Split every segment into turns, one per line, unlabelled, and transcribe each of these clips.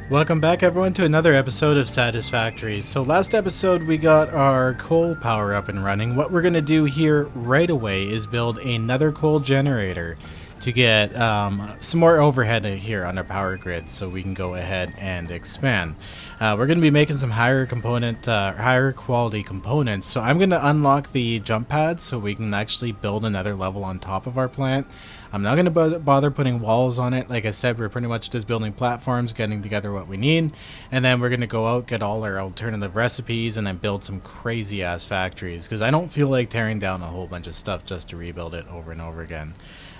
Welcome back everyone to another episode of Satisfactory. So last episode we got our coal power up and running. What we're going to do here right away is build another coal generator to get some more overhead here on our power grid so we can go ahead and expand. We're going to be making some higher quality components. So I'm going to unlock the jump pads so we can actually build another level on top of our plant. I'm not going to bother putting walls on it. Like I said, we're pretty much just building platforms, getting together what we need, and then we're going to go out, get all our alternative recipes, and then build some crazy ass factories, because I don't feel like tearing down a whole bunch of stuff just to rebuild it over and over again.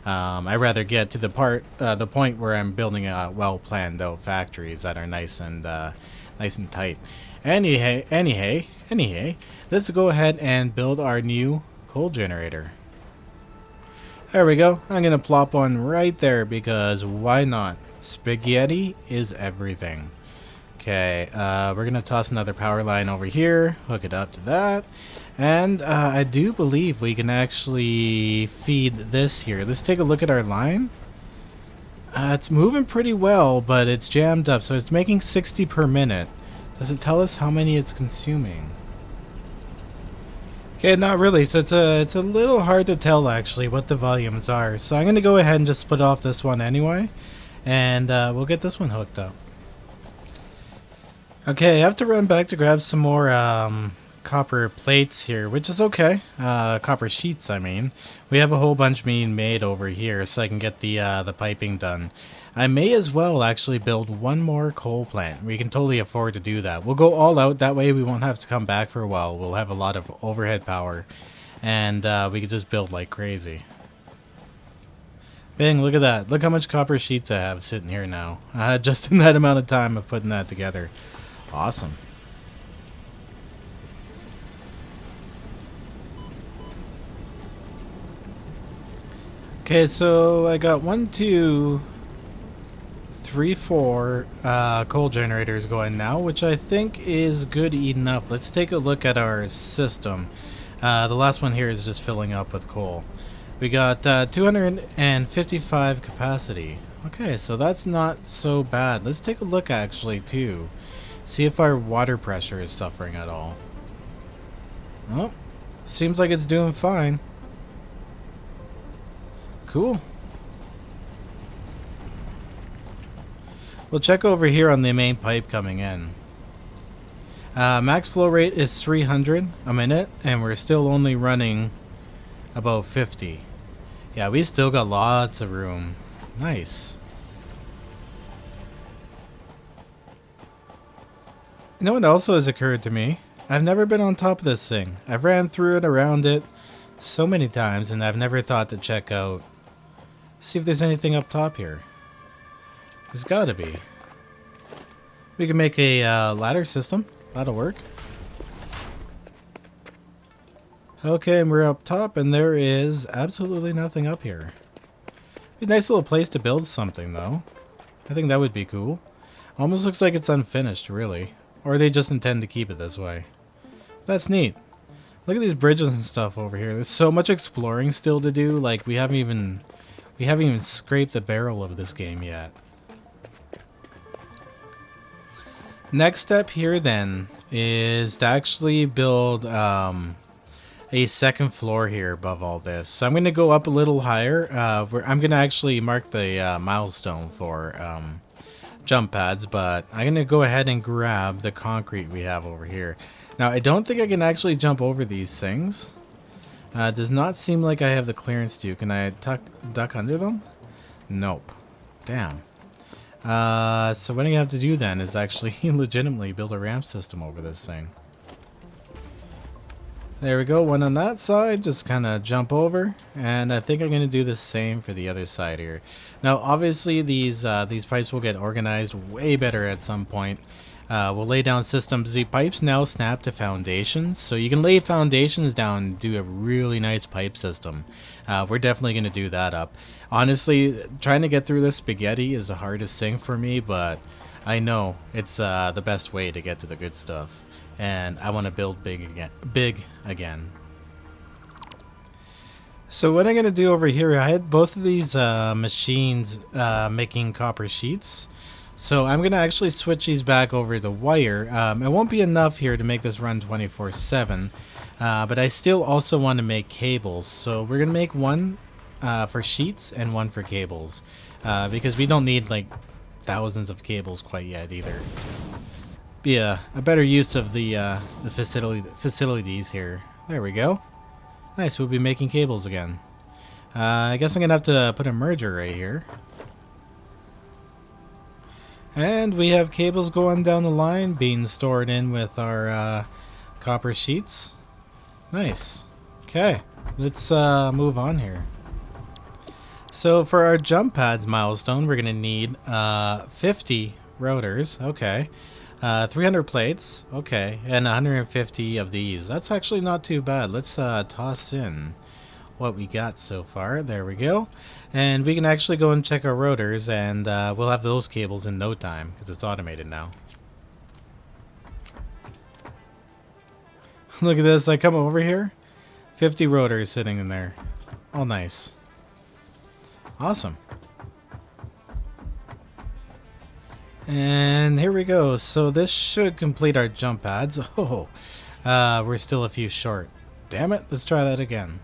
I'd rather get to the point where I'm building well planned out factories that are nice and tight. Anyway, let's go ahead and build our new coal generator. There we go. I'm gonna plop one right there because why not? Spaghetti is everything. Okay, we're gonna toss another power line over here, hook it up to that, and I do believe we can actually feed this here. Let's take a look at our line. It's moving pretty well, but it's jammed up, so it's making 60 per minute. Does it tell us how many it's consuming? Okay, not really. So it's a little hard to tell actually what the volumes are. So I'm gonna go ahead and just split off this one anyway, and we'll get this one hooked up. Okay, I have to run back to grab some more copper plates here, which is okay. Copper sheets, I mean. We have a whole bunch being made over here, so I can get the piping done. I may as well actually build one more coal plant. We can totally afford to do that. We'll go all out, that way we won't have to come back for a while. We'll have a lot of overhead power, and we can just build like crazy. Bang, look at that. Look how much copper sheets I have sitting here now. Just in that amount of time of putting that together. Awesome. Okay, so I got 1, 2, 3, 4 coal generators going now, which I think is good enough. Let's take a look at our system. The last one here is just filling up with coal. We got 255 capacity. Okay, so that's not so bad. Let's take a look actually too. See if our water pressure is suffering at all. Oh, seems like it's doing fine. Cool. We'll check over here on the main pipe coming in. Max flow rate is 300 a minute, and we're still only running about 50. Yeah, we still got lots of room. Nice. You know what also has occurred to me? I've never been on top of this thing. I've ran through and around it so many times, and I've never thought to check out, see if there's anything up top here. There's gotta be. We can make a ladder system. That'll work. Okay, and we're up top, and there is absolutely nothing up here. Be a nice little place to build something, though. I think that would be cool. Almost looks like it's unfinished, really. Or they just intend to keep it this way. That's neat. Look at these bridges and stuff over here. There's so much exploring still to do. Like, we haven't even scraped the barrel of this game yet. Next step here then is to actually build a second floor here above all this. So I'm going to go up a little higher. I'm going to actually mark the milestone for jump pads, but I'm going to go ahead and grab the concrete we have over here. Now, I don't think I can actually jump over these things. Does not seem like I have the clearance to. Can I duck under them? Nope. Damn. So what I have to do then is actually legitimately build a ramp system over this thing. There we go, one on that side, just kind of jump over, and I think I'm going to do the same for the other side here. Now, obviously, these pipes will get organized way better at some point. We'll lay down systems. The pipes now snap to foundations, so you can lay foundations down and do a really nice pipe system. We're definitely going to do that up. Honestly, trying to get through this spaghetti is the hardest thing for me, but I know it's the best way to get to the good stuff. And I want to build big again. So what I'm going to do over here, I had both of these machines making copper sheets. So I'm going to actually switch these back over to wire. It won't be enough here to make this run 24/7, but I still also want to make cables. So we're going to make one for sheets and one for cables, because we don't need like thousands of cables quite yet either. Be a better use of the facilities here. There we go. Nice, we'll be making cables again. I guess I'm going to have to put a merger right here. And we have cables going down the line being stored in with our copper sheets. Nice. Okay, let's move on here. So for our jump pads milestone, we're going to need 50 rotors. Okay. 300 plates. Okay. And 150 of these. That's actually not too bad. Let's toss in what we got so far. There we go. And we can actually go and check our rotors, and we'll have those cables in no time because it's automated now. Look at this. I come over here, 50 rotors sitting in there. All nice. Awesome. And here we go. So this should complete our jump pads. Oh, we're still a few short. Damn it. Let's try that again.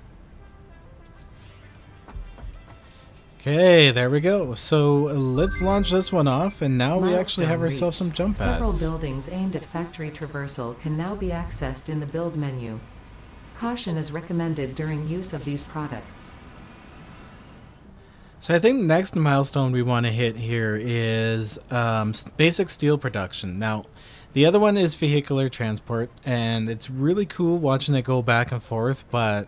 Okay, there we go. So let's launch this one off, and now we actually have ourselves some jump pads.
Several buildings aimed at factory traversal can now be accessed in the build menu. Caution is recommended during use of these products.
So I think the next milestone we want to hit here is basic steel production. Now, the other one is vehicular transport, and it's really cool watching it go back and forth, but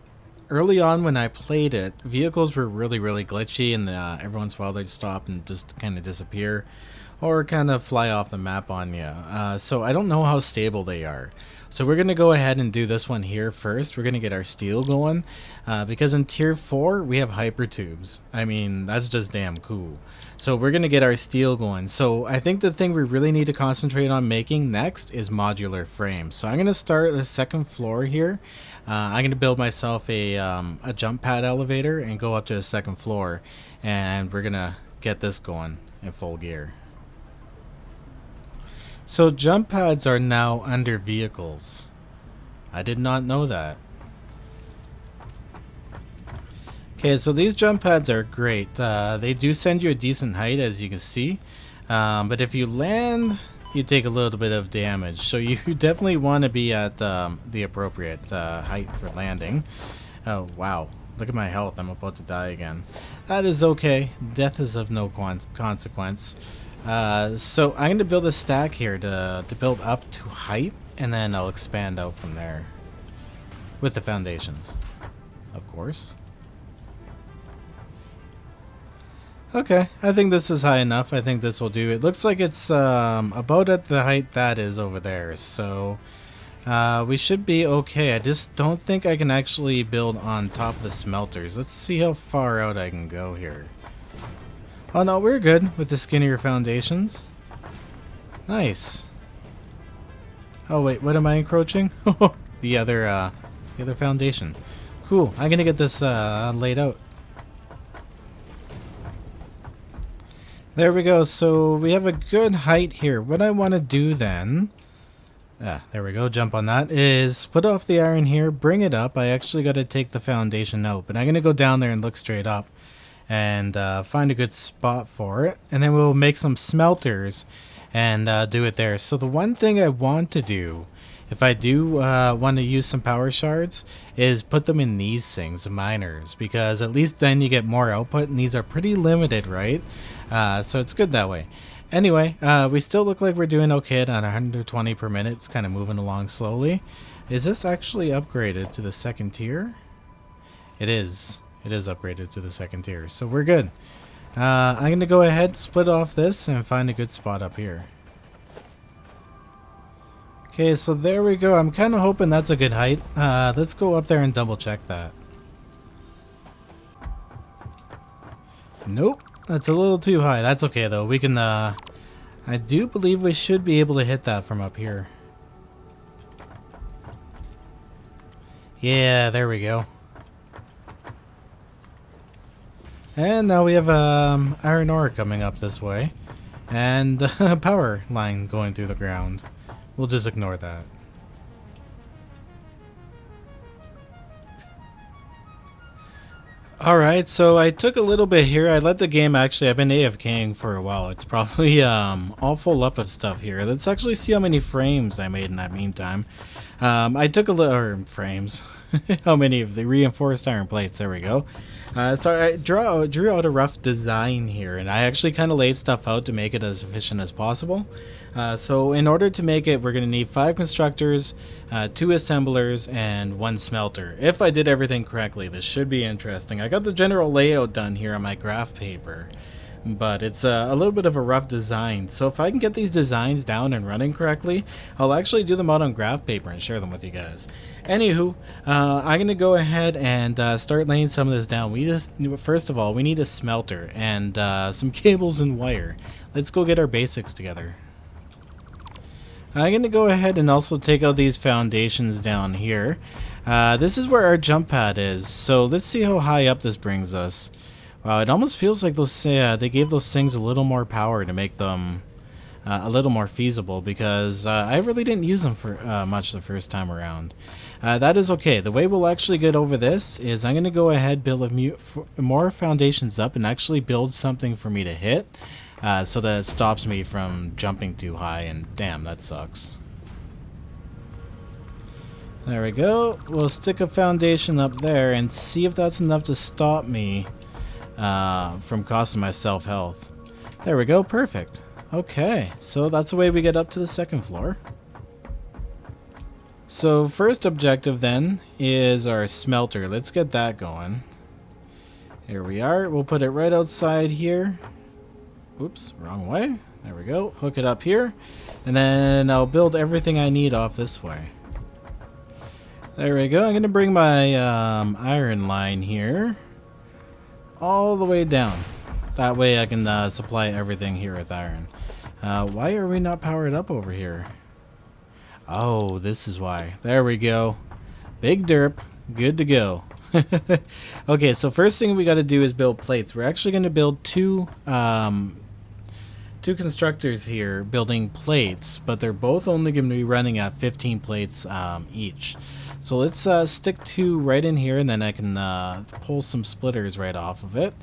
early on when I played it, vehicles were really glitchy, and every once in a while they'd stop and just kind of disappear or kind of fly off the map on you. So I don't know how stable they are. So we're going to go ahead and do this one here first. We're going to get our steel going because in tier 4 we have hyper tubes. I mean, that's just damn cool. So we're going to get our steel going. So I think the thing we really need to concentrate on making next is modular frames. So I'm going to start the second floor here. I'm going to build myself a jump pad elevator and go up to the second floor, and we're going to get this going in full gear. So jump pads are now under vehicles. I did not know that. Okay, so these jump pads are great. They do send you a decent height, as you can see. But if you land, you take a little bit of damage. So you definitely want to be at the appropriate height for landing. Oh, wow. Look at my health. I'm about to die again. That is okay. Death is of no consequence. So I'm going to build a stack here to build up to height, and then I'll expand out from there with the foundations, of course. Okay, I think this is high enough. I think this will do. It looks like it's about at the height that is over there, so we should be okay. I just don't think I can actually build on top of the smelters. Let's see how far out I can go here. Oh no, we're good with the skinnier foundations. Nice. Oh wait, what am I encroaching? the other foundation. Cool. I'm gonna get this laid out. There we go. So we have a good height here. What I want to do then, there we go, jump on that, is put off the iron here, bring it up. I actually got to take the foundation out, but I'm going to go down there and look straight up and find a good spot for it. And then we'll make some smelters and do it there. So the one thing I want to do, if I do want to use some power shards, is put them in these things, the miners, because at least then you get more output, and these are pretty limited, right? So it's good that way. Anyway, we still look like we're doing okay at 120 per minute. It's kind of moving along slowly. Is this actually upgraded to the second tier? It is. It is upgraded to the second tier, so we're good. I'm going to go ahead, split off this, and find a good spot up here. Okay, so there we go. I'm kind of hoping that's a good height. Let's go up there and double check that. Nope, that's a little too high. That's okay though. We can, I do believe we should be able to hit that from up here. Yeah, there we go. And now we have iron ore coming up this way. And a power line going through the ground. We'll just ignore that. Alright, so I took a little bit here. I let the game actually, I've been AFKing for a while. It's probably all full up of stuff here. Let's actually see how many frames I made in that meantime. I took a little, frames. How many of the reinforced iron plates, there we go. So I drew out a rough design here, and I actually kind of laid stuff out to make it as efficient as possible. So in order to make it, we're going to need 5 constructors, 2 assemblers, and 1 smelter. If I did everything correctly, this should be interesting. I got the general layout done here on my graph paper, but it's a little bit of a rough design. So if I can get these designs down and running correctly, I'll actually do them out on graph paper and share them with you guys. Anywho, I'm going to go ahead and start laying some of this down. First of all, we need a smelter and some cables and wire. Let's go get our basics together. I'm going to go ahead and also take out these foundations down here. This is where our jump pad is, so let's see how high up this brings us. Wow, it almost feels like they gave those things a little more power to make them a little more feasible, because I really didn't use them for much the first time around. That is okay. The way we'll actually get over this is I'm going to go ahead, build more foundations up, and actually build something for me to hit, so that it stops me from jumping too high, and damn, that sucks. There we go. We'll stick a foundation up there and see if that's enough to stop me from costing myself health. There we go, perfect. Okay, so that's the way we get up to the 2nd floor. So first objective then is our smelter. Let's get that going. Here we are. We'll put it right outside here. Oops, wrong way. There we go. Hook it up here. And then I'll build everything I need off this way. There we go. I'm going to bring my iron line here all the way down. That way I can supply everything here with iron. Why are we not powered up over here? Oh, this is why. There we go. Big derp. Good to go. Okay, so first thing we got to do is build plates. We're actually going to build two constructors here building plates, but they're both only going to be running at 15 plates each. So let's stick 2 right in here, and then I can pull some splitters right off of it.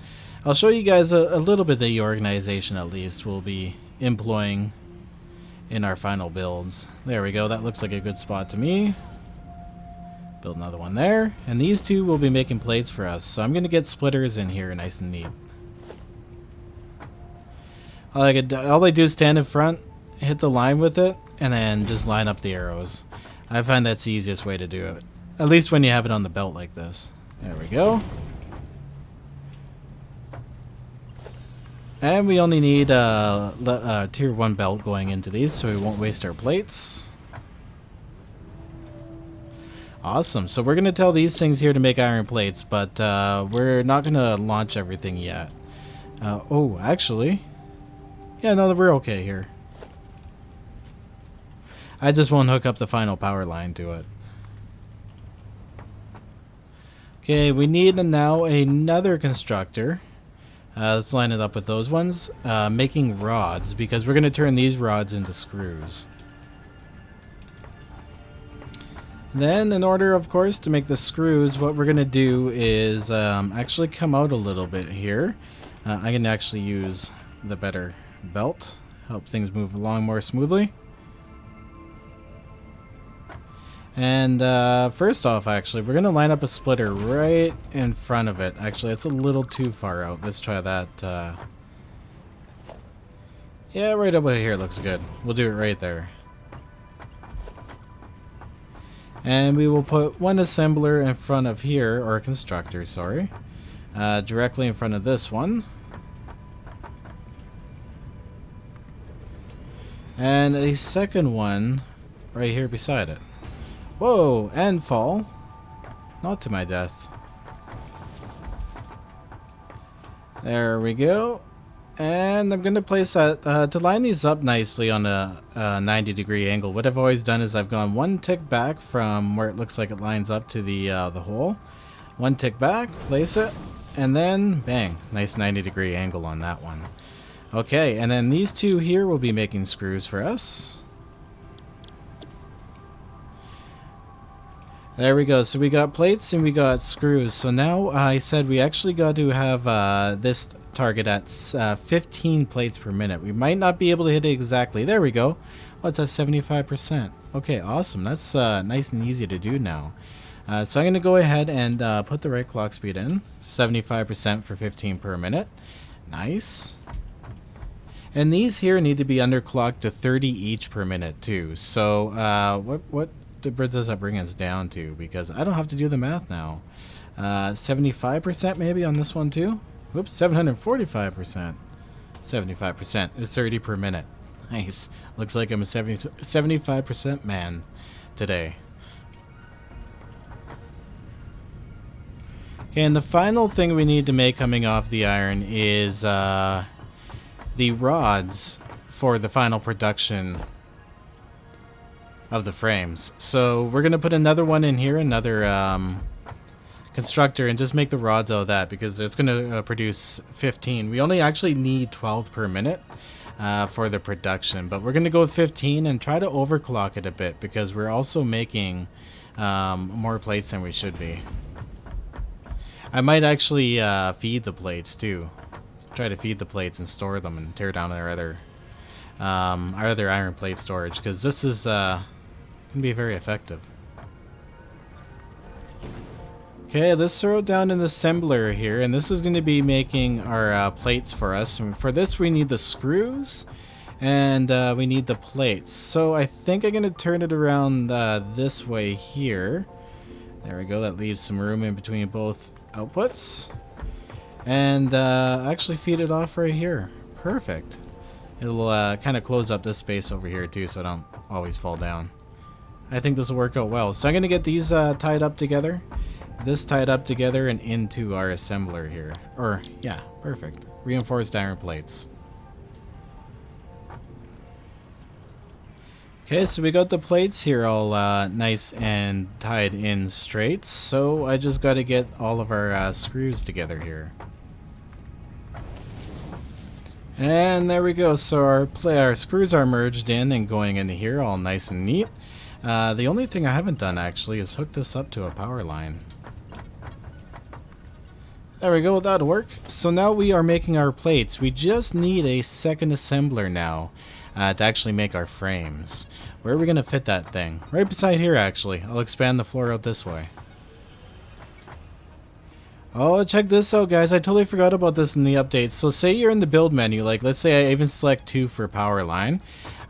I'll show you guys a little bit of the organization, at least, we'll be employing in our final builds. There we go. That looks like a good spot to me. Build another one there. And these 2 will be making plates for us. So I'm going to get splitters in here nice and neat. All I do is stand in front, hit the line with it, and then just line up the arrows. I find that's the easiest way to do it. At least when you have it on the belt like this. There we go. And we only need tier 1 belt going into these, so we won't waste our plates. Awesome. So we're going to tell these things here to make iron plates, but we're not going to launch everything yet. Oh, actually. Yeah, no, we're okay here. I just won't hook up the final power line to it. Okay, we need now another constructor. Let's line it up with those ones. Making rods, because we're going to turn these rods into screws. Then, in order, of course, to make the screws, what we're going to do is actually come out a little bit here. I can actually use the better belt, help things move along more smoothly. And first off, actually, we're going to line up a splitter right in front of it. Actually, it's a little too far out. Let's try that. Yeah, right over here looks good. We'll do it right there. And we will put one assembler in front of here, or a constructor, sorry. Directly in front of this one. And a second one right here beside it. Whoa, and fall. Not to my death. There we go. And I'm going to place that, to line these up nicely on a 90-degree angle. What I've always done is I've gone 1 tick back from where it looks like it lines up to the hole. 1 tick back, place it, and then bang, nice 90-degree angle on that one. Okay, and then these two here will be making screws for us. There we go. So we got plates and we got screws. So now I said we actually got to have this target at 15 plates per minute. We might not be able to hit it exactly. There we go. Oh, it's at 75%. Okay, awesome. That's nice and easy to do now. So I'm going to go ahead and put the right clock speed in. 75% for 15 per minute. Nice. And these here need to be underclocked to 30 each per minute too. So what does that bring us down to? Because I don't have to do the math now. 75% maybe on this one too? Whoops, 745%. 75% is 30 per minute. Nice. Looks like I'm a 75% man today. Okay, and the final thing we need to make coming off the iron is the rods for the final production of the frames. So we're going to put another one in here, another constructor, and just make the rods out of that because it's going to produce 15. We only actually need 12 per minute for the production, but we're going to go with 15 and try to overclock it a bit because we're also making more plates than we should be. I might actually feed the plates too. Try to feed the plates and store them and tear down our other iron plate storage because this is can be very effective. Okay, let's throw it down an assembler here, and this is going to be making our plates for us. And for this, we need the screws, and we need the plates. So I think I'm going to turn it around this way here. There we go. That leaves some room in between both outputs, and actually feed it off right here. Perfect. It'll kind of close up this space over here too, so I don't always fall down. I think this will work out well. So I'm going to get these tied up together. This tied up together and into our assembler here. Or, yeah, perfect. Reinforced iron plates. Okay, so we got the plates here all nice and tied in straight. So I just got to get all of our screws together here. And there we go. So our screws are merged in and going into here all nice and neat. The only thing I haven't done actually is hook this up to a power line. There we go, that'll work. So now we are making our plates. We just need a second assembler now to actually make our frames. Where are we going to fit that thing? Right beside here actually. I'll expand the floor out this way. Oh, check this out guys. I totally forgot about this in the update. So say you're in the build menu, like let's say I even select 2 for power line.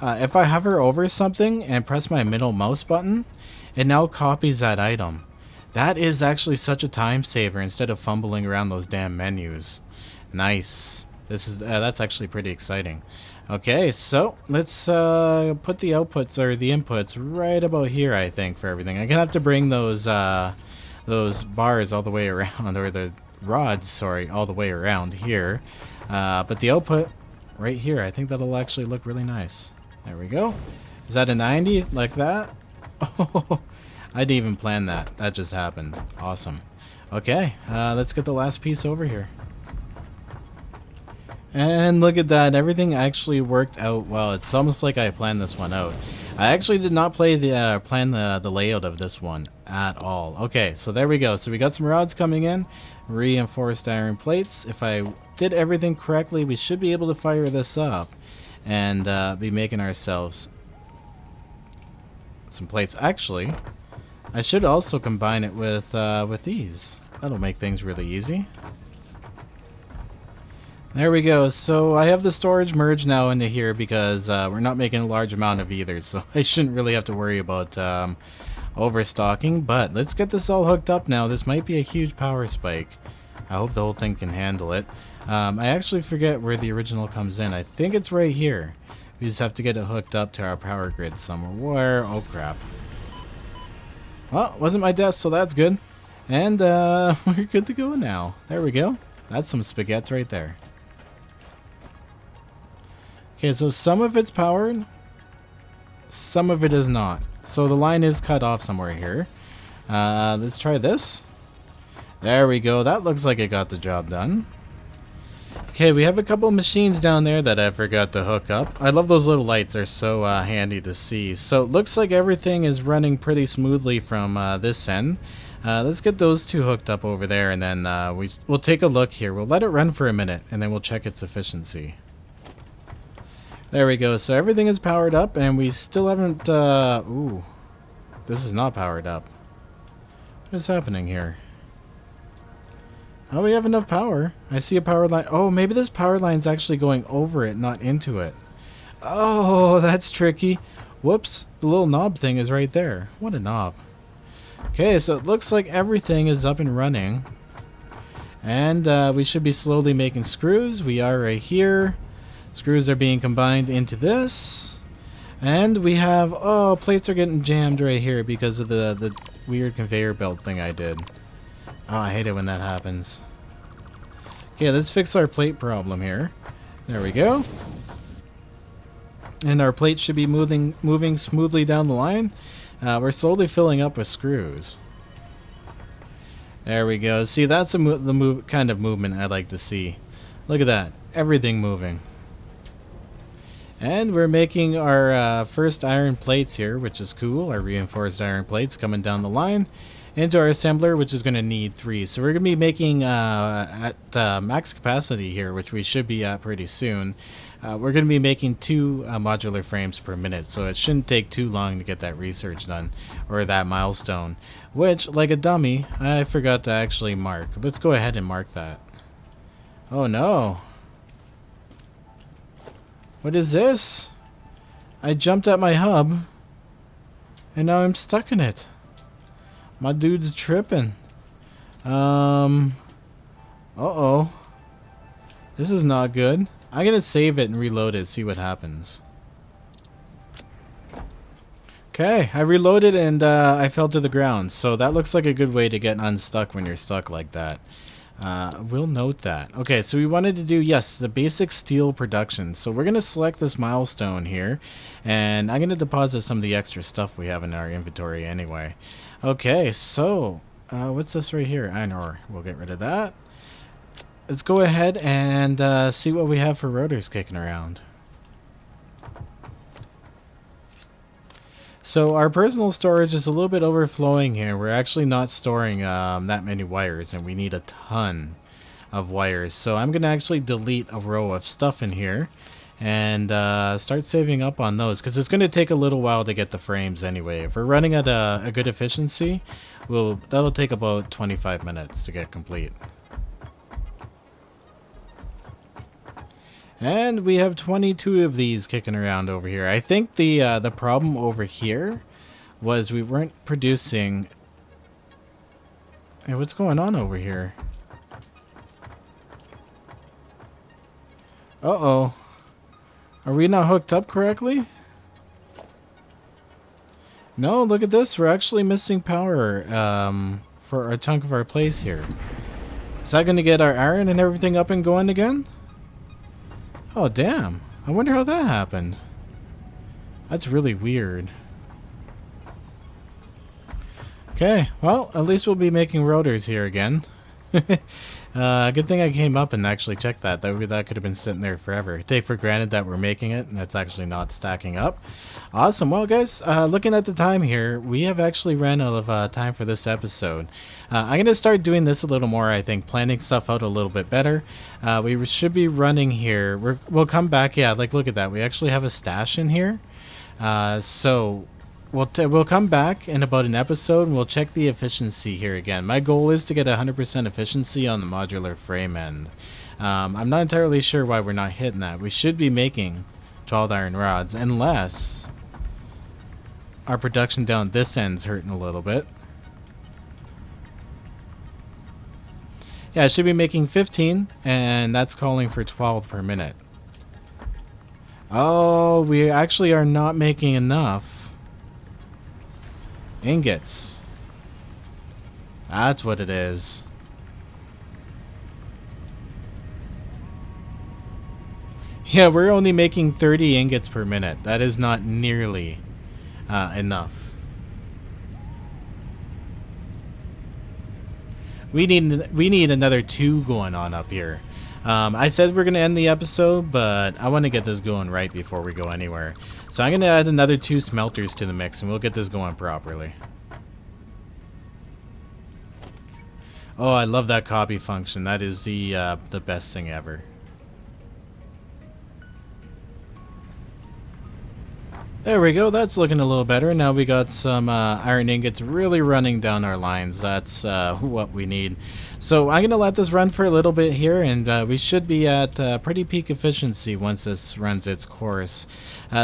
If I hover over something and press my middle mouse button, it now copies that item. That is actually such a time saver instead of fumbling around those damn menus. Nice. This is that's actually pretty exciting. Okay, so let's put the outputs or the inputs right about here. I think for everything, I'm gonna have to bring those bars all the way around, or the rods, sorry, all the way around here. But the output right here, I think that'll actually look really nice. There we go. Is that a 90 like that? Oh. I didn't even plan that. That just happened. Awesome. Okay, let's get the last piece over here. And look at that. Everything actually worked out well. It's almost like I planned this one out. I actually did not plan the layout of this one at all. Okay, so there we go. So we got some rods coming in. Reinforced iron plates. If I did everything correctly, we should be able to fire this up and be making ourselves some plates. Actually, I should also combine it with these. That'll make things really easy. There we go. So I have the storage merged now into here because we're not making a large amount of either, so I shouldn't really have to worry about overstocking. But let's get this all hooked up now. This might be a huge power spike. I hope the whole thing can handle it. I actually forget where the original comes in. I think it's right here. We just have to get it hooked up to our power grid somewhere. Oh crap. Well, it wasn't my desk, so that's good. And we're good to go now. There we go. That's some spaghettis right there. Okay, so some of it's powered, some of it is not. So the line is cut off somewhere here. Let's try this. There we go. That looks like it got the job done. Okay, we have a couple machines down there that I forgot to hook up. I love those little lights, they're so handy to see. So it looks like everything is running pretty smoothly from this end. Let's get those two hooked up over there, and then we'll take a look here. We'll let it run for a minute, and then we'll check its efficiency. There we go. So everything is powered up, and we still haven't... ooh, this is not powered up. What is happening here? Oh, we have enough power. I see a power line. Oh, maybe this power line's actually going over it, not into it. Oh, that's tricky. Whoops, the little knob thing is right there. What a knob. Okay, so it looks like everything is up and running. And we should be slowly making screws. We are right here. Screws are being combined into this. And we have... oh, plates are getting jammed right here because of the weird conveyor belt thing I did. Oh, I hate it when that happens. Okay, let's fix our plate problem here. There we go. And our plate should be moving smoothly down the line. We're slowly filling up with screws. There we go. See, that's the kind of movement I like to see. Look at that. Everything moving. And we're making our first iron plates here, which is cool. Our reinforced iron plates coming down the line into our assembler, which is going to need 3. So we're going to be making at max capacity here, which we should be at pretty soon. We're going to be making 2 modular frames per minute, so it shouldn't take too long to get that research done, or that milestone, which, like a dummy, I forgot to actually mark. Let's go ahead and mark that. Oh no. What is this? I jumped at my hub, and now I'm stuck in it. My dude's tripping. Uh-oh. This is not good. I'm gonna save it and reload it, see what happens. Okay, I reloaded and I fell to the ground. So that looks like a good way to get unstuck when you're stuck like that. We'll note that. Okay, so we wanted to do, yes, the basic steel production. So we're gonna select this milestone here, and I'm gonna deposit some of the extra stuff we have in our inventory anyway. Okay, so what's this right here? Iron ore. We'll get rid of that. Let's go ahead and see what we have for rotors kicking around. So our personal storage is a little bit overflowing here. We're actually not storing that many wires, and we need a ton of wires. So I'm going to actually delete a row of stuff in here and start saving up on those, because it's going to take a little while to get the frames anyway. If we're running at a good efficiency, that'll take about 25 minutes to get complete. And we have 22 of these kicking around over here. I think the problem over here was we weren't producing... Hey, what's going on over here? Uh-oh. Are we not hooked up correctly? No, look at this. We're actually missing power for a chunk of our place here. Is that going to get our iron and everything up and going again? Oh, damn. I wonder how that happened. That's really weird. Okay, well, at least we'll be making rotors here again. Good thing I came up and actually checked that. That could have been sitting there forever. Take for granted that we're making it, and that's actually not stacking up. Awesome. Well, guys, looking at the time here, we have actually ran out of time for this episode. I'm going to start doing this a little more, I think, planning stuff out a little bit better. We should be running here. We'll come back. Yeah, like, look at that. We actually have a stash in here. So... We'll come back in about an episode and we'll check the efficiency here again. My goal is to get 100% efficiency on the modular frame end. I'm not entirely sure why we're not hitting that. We should be making 12 iron rods unless our production down this end's hurting a little bit. Yeah, I should be making 15 and that's calling for 12 per minute. Oh, we actually are not making enough. Ingots. That's what it is. Yeah, we're only making 30 ingots per minute. That is not nearly enough. We need another 2 going on up here. I said we're going to end the episode, but I want to get this going right before we go anywhere. So I'm going to add another 2 smelters to the mix, and we'll get this going properly. Oh, I love that copy function. That is the best thing ever. There we go. That's looking a little better. Now we got some iron ingots really running down our lines. That's what we need. So I'm going to let this run for a little bit here, and we should be at pretty peak efficiency once this runs its course.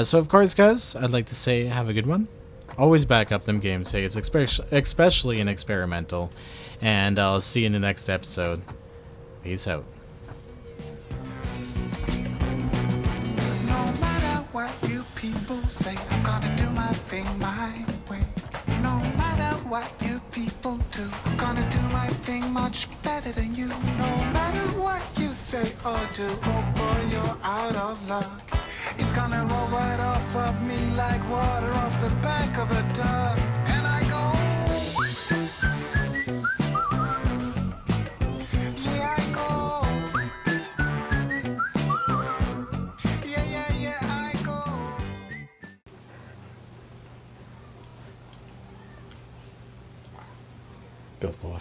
So of course, guys, I'd like to say have a good one. Always back up them game saves, especially in experimental. And I'll see you in the next episode. Peace out.
No matter what you people say, I'm gonna do my thing my way. No matter what you people do, I'm gonna do my thing much better than you. No matter what you say or do, oh boy, you're out of luck. It's gonna roll right off of me like water off the back of a duck. And I go, yeah, I go. Yeah, I go.
Good boy.